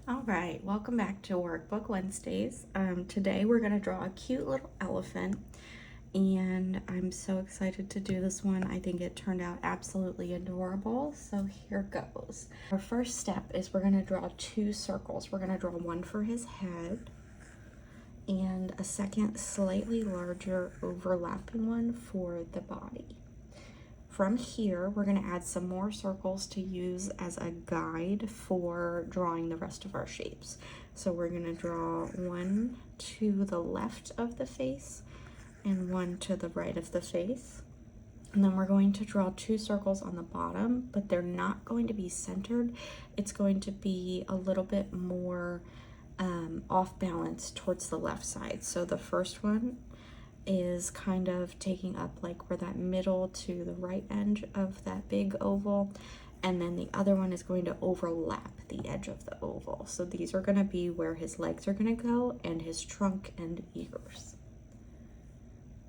All right, welcome back to Workbook Wednesdays. Today we're going to draw a cute little elephant, and I'm so excited to do this one. I think it turned out absolutely adorable, so here goes. Our first step is we're going to draw two circles. We're going to draw one for his head and a second slightly larger overlapping one for the body. From here, we're going to add some more circles to use as a guide for drawing the rest of our shapes. So we're going to draw one to the left of the face and one to the right of the face. And then we're going to draw two circles on the bottom, but they're not going to be centered. It's going to be a little bit more off balance towards the left side. So the first one is kind of taking up like where that middle to the right edge of that big oval, and then the other one is going to overlap the edge of the oval. So these are going to be where his legs are going to go and his trunk and ears.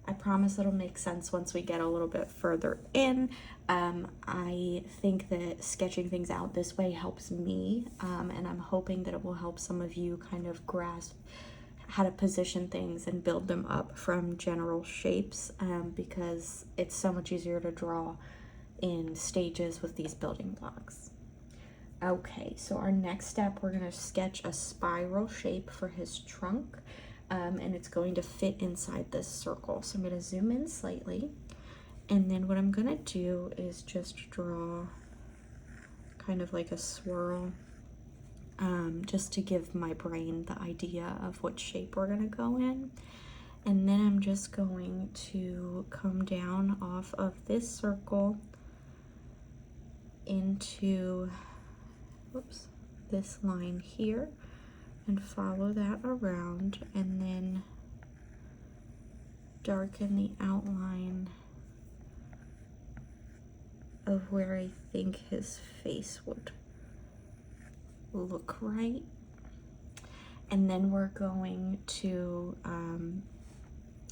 I promise it'll make sense once we get a little bit further in. I think that sketching things out this way helps me, and I'm hoping that it will help some of you kind of grasp how to position things and build them up from general shapes, because it's so much easier to draw in stages with these building blocks. Okay, so our next step, we're going to sketch a spiral shape for his trunk, and it's going to fit inside this circle. So I'm going to zoom in slightly, and then what I'm going to do is just draw kind of like a swirl, just to give my brain the idea of what shape we're going to go in. And then I'm just going to come down off of this circle into this line here and follow that around, and then darken the outline of where I think his face would look right. And then we're going to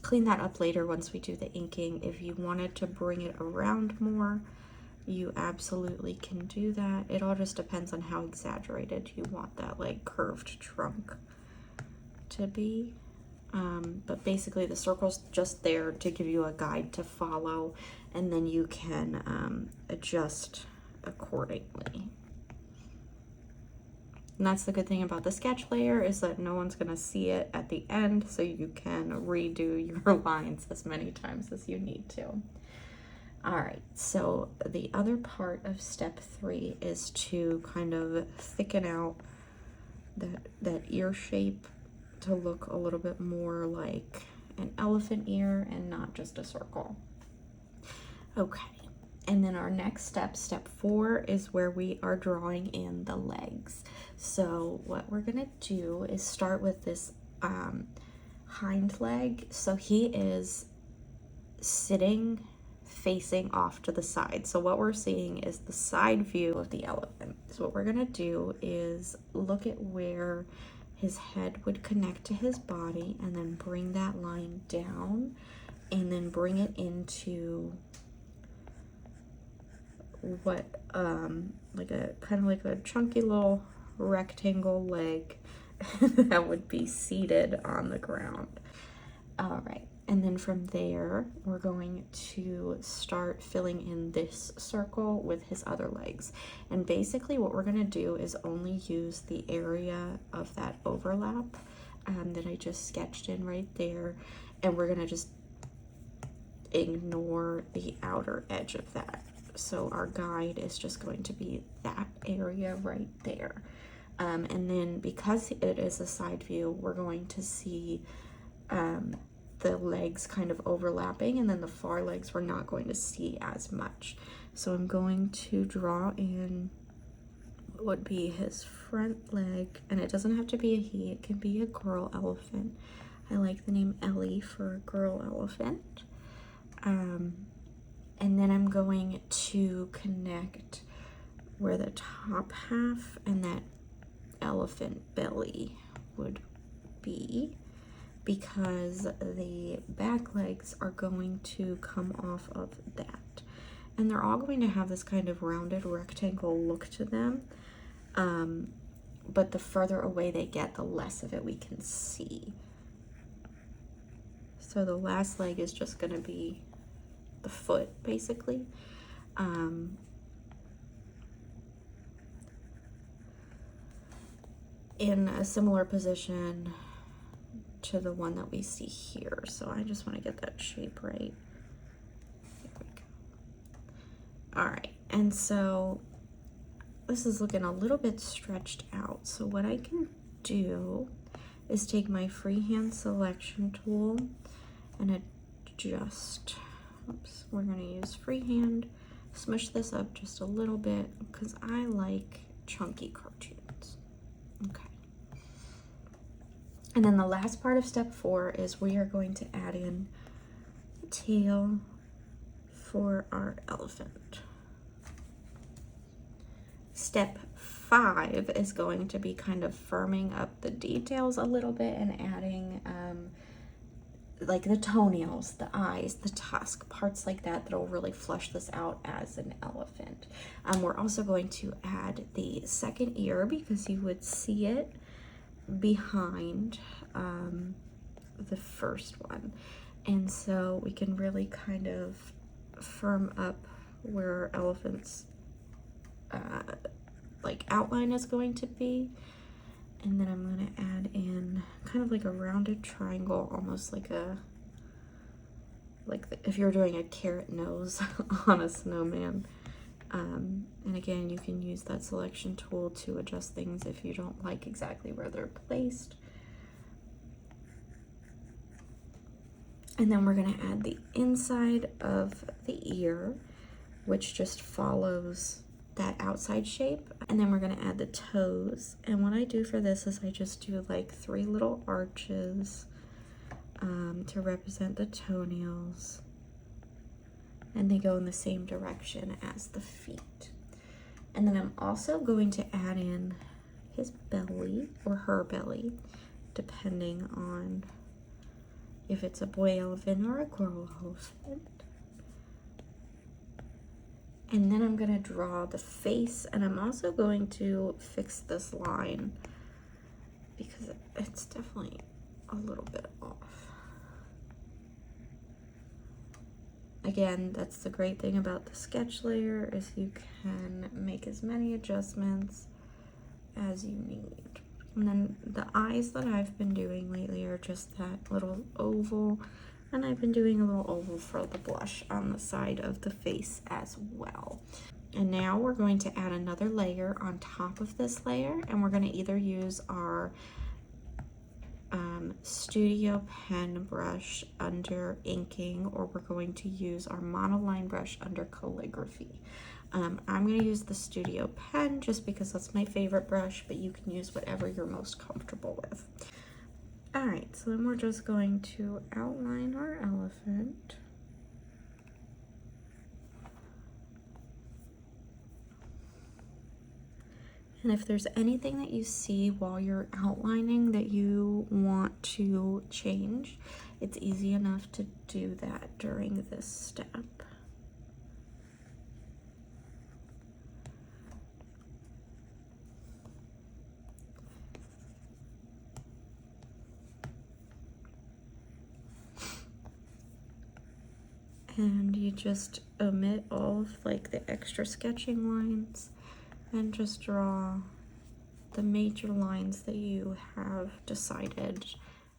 clean that up later once we do the inking. If you wanted to bring it around more, you absolutely can do that. It all just depends on how exaggerated you want that like curved trunk to be. But basically the circle's just there to give you a guide to follow, and then you can adjust accordingly. And that's the good thing about the sketch layer, is that no one's gonna see it at the end, so you can redo your lines as many times as you need to. All right, so the other part of step 3 is to kind of thicken out that ear shape to look a little bit more like an elephant ear and not just a circle. Okay. And then our next step, step 4, is where we are drawing in the legs. So what we're gonna do is start with this hind leg. So he is sitting facing off to the side. So what we're seeing is the side view of the elephant. So what we're gonna do is look at where his head would connect to his body, and then bring that line down, and then bring it into what like a kind of like a chunky little rectangle leg that would be seated on the ground. All right, and then from there we're going to start filling in this circle with his other legs. And basically what we're going to do is only use the area of that overlap that I just sketched in right there, and we're going to just ignore the outer edge of that. So our guide is just going to be that area right there. And then because it is a side view, we're going to see the legs kind of overlapping, and then the far legs we're not going to see as much. So I'm going to draw in what would be his front leg, and it doesn't have to be a he, it can be a girl elephant. I like the name Ellie for a girl elephant. And then I'm going to connect where the top half and that elephant belly would be, because the back legs are going to come off of that. And they're all going to have this kind of rounded rectangle look to them. but the further away they get, the less of it we can see. So the last leg is just going to be the foot, basically. In a similar position to the one that we see here. So I just want to get that shape right. There we go. All right, and so this is looking a little bit stretched out. So what I can do is take my freehand selection tool and adjust. Oops, we're going to use freehand. Smush this up just a little bit because I like chunky cartoons. Okay. And then the last part of step 4 is we are going to add in the tail for our elephant. Step 5 is going to be kind of firming up the details a little bit and adding like the toenails, the eyes, the tusk, parts like that that'll really flesh this out as an elephant. We're also going to add the second ear because you would see it behind the first one. And so we can really kind of firm up where elephant's like outline is going to be. And then I'm going to add in kind of like a rounded triangle, almost like if you're doing a carrot nose on a snowman. And again, you can use that selection tool to adjust things if you don't like exactly where they're placed. And then we're going to add the inside of the ear, which just follows that outside shape. And then we're going to add the toes. And what I do for this is I just do like 3 little arches to represent the toenails, and they go in the same direction as the feet. And then I'm also going to add in his belly or her belly, depending on if it's a boy elephant or a girl elephant. And then I'm going to draw the face, and I'm also going to fix this line because it's definitely a little bit off. Again, that's the great thing about the sketch layer is you can make as many adjustments as you need. And then the eyes that I've been doing lately are just that little oval, and I've been doing a little oval for the blush on the side of the face as well. And now we're going to add another layer on top of this layer, and we're going to either use our studio pen brush under inking, or we're going to use our monoline brush under calligraphy. I'm going to use the studio pen just because that's my favorite brush, but you can use whatever you're most comfortable with. All right, so then we're just going to outline our elephant. And if there's anything that you see while you're outlining that you want to change, it's easy enough to do that during this step. And you just omit all of like the extra sketching lines and just draw the major lines that you have decided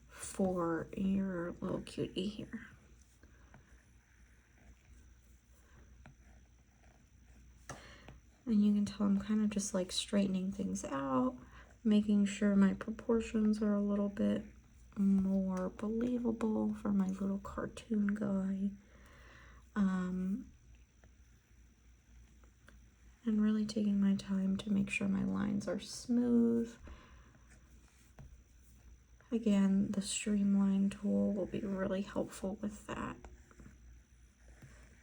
for your little cutie here. And you can tell I'm kind of just like straightening things out, making sure my proportions are a little bit more believable for my little cartoon guy. And really taking my time to make sure my lines are smooth. Again, the streamline tool will be really helpful with that.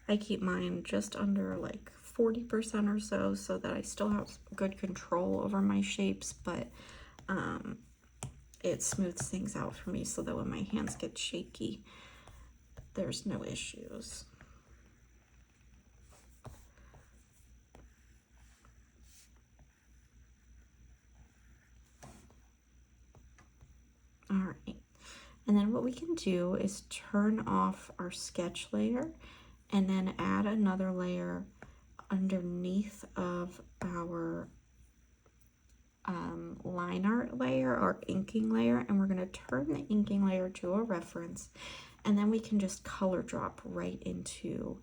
I keep mine just under like 40% or so that I still have good control over my shapes, but it smooths things out for me so that when my hands get shaky, there's no issues. And then what we can do is turn off our sketch layer and then add another layer underneath of our line art layer or inking layer, and we're going to turn the inking layer to a reference, and then we can just color drop right into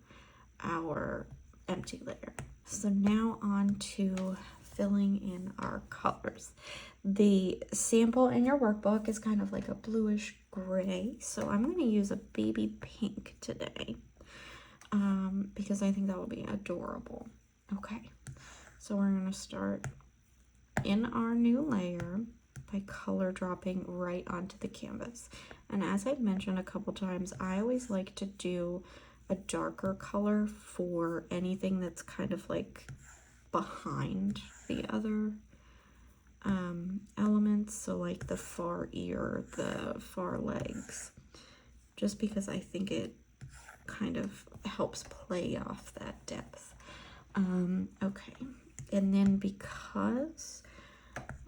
our empty layer. So now on to filling in our colors. The sample in your workbook is kind of like a bluish gray, so I'm going to use a baby pink today because I think that will be adorable. Okay, so we're going to start in our new layer by color dropping right onto the canvas. And as I've mentioned a couple times, I always like to do a darker color for anything that's kind of like behind the other elements, so like the far ear, the far legs, just because I think it kind of helps play off that depth. Okay, and then because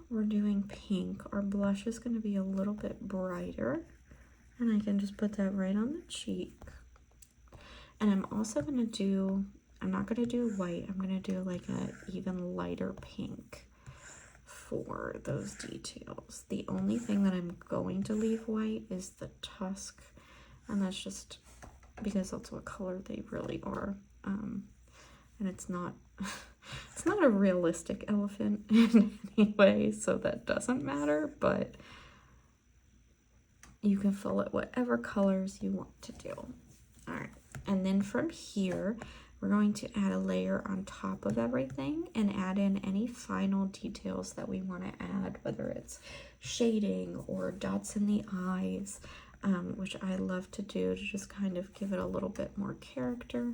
we're doing pink, our blush is going to be a little bit brighter, and I can just put that right on the cheek. And I'm also going to do, I'm not going to do white, I'm going to do like a even lighter pink for those details. The only thing that I'm going to leave white is the tusk, and that's just because that's what color they really are. And it's not it's not a realistic elephant in any way, so that doesn't matter, but you can fill it whatever colors you want to do. All right, and then from here we're going to add a layer on top of everything and add in any final details that we want to add, whether it's shading or dots in the eyes, which I love to do to just kind of give it a little bit more character.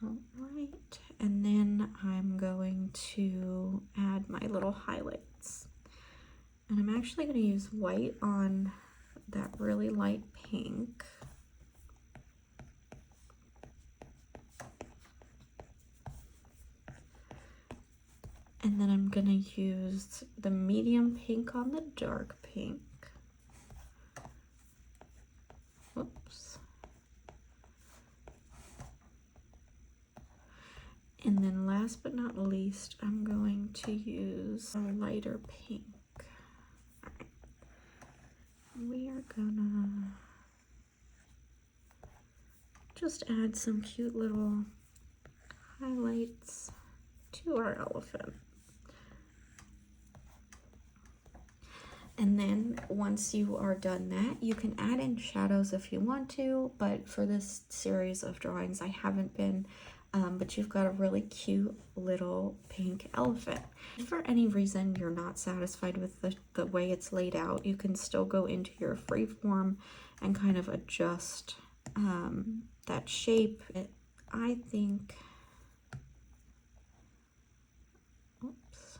All right, and then I'm going to add my little highlights. And I'm actually going to use white on that really light pink. And then I'm going to use the medium pink on the dark pink. Whoops. And then last but not least, I'm going to use a lighter pink. All right. We are gonna just add some cute little highlights to our elephant. And then once you are done that, you can add in shadows if you want to, but for this series of drawings, I haven't been. But you've got a really cute little pink elephant. If for any reason you're not satisfied with the way it's laid out, you can still go into your freeform and kind of adjust that shape. I think, oops,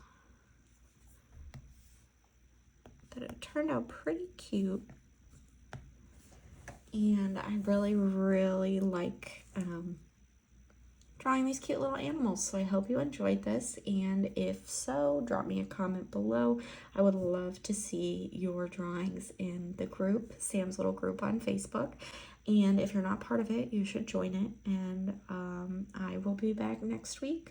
that it turned out pretty cute. And I really, really like drawing these cute little animals. So I hope you enjoyed this, and if so, drop me a comment below. I would love to see your drawings in the group, Sam's little group on Facebook. And if you're not part of it, you should join it. And I will be back next week